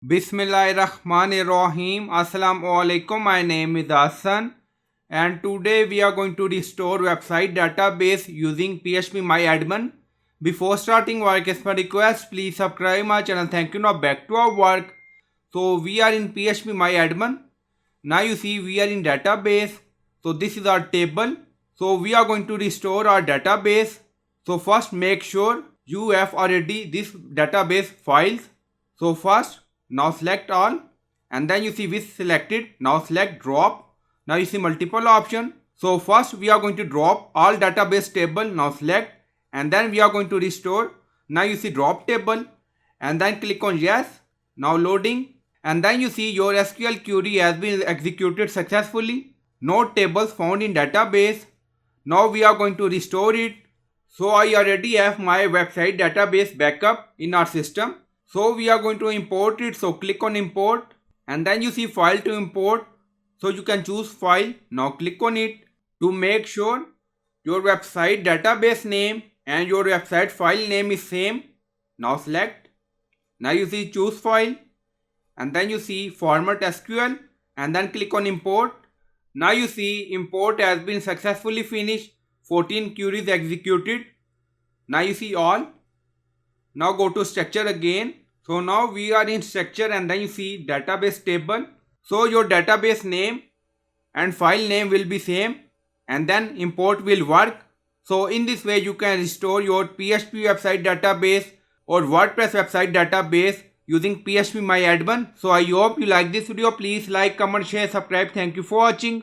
Bismillahirrahmanirrahim. Assalamu alaikum. My name is Hassan and today we are going to restore website database using phpMyAdmin. Before starting work, as per request, please subscribe my channel. Thank you. Now back to our work. So we are in phpMyAdmin. Now you see we are in database. So this is our table. So we are going to restore our database. So first make sure you have already this database files. So first now select all and then you see which selected. Now select drop. Now you see multiple option. So first we are going to drop all database table. Now select and then we are going to restore. Now you see drop table and then click on yes. Now loading and then you see your SQL query has been executed successfully. No tables found in database. Now we are going to restore it. So I already have my website database backup in our system. So we are going to import it. So click on import and then you see file to import. So you can choose file. Now click on it to make sure your website database name and your website file name is same. Now select. Now you see choose file and then you see format SQL and then click on import. Now you see import has been successfully finished. 14 queries executed. Now you see all. Now go to structure again. So now we are in structure and then you see database table. So your database name and file name will be same and then import will work. So in this way you can restore your PHP website database or WordPress website database using phpMyAdmin. So I hope you like this video. Please like, comment, share, subscribe. Thank you for watching.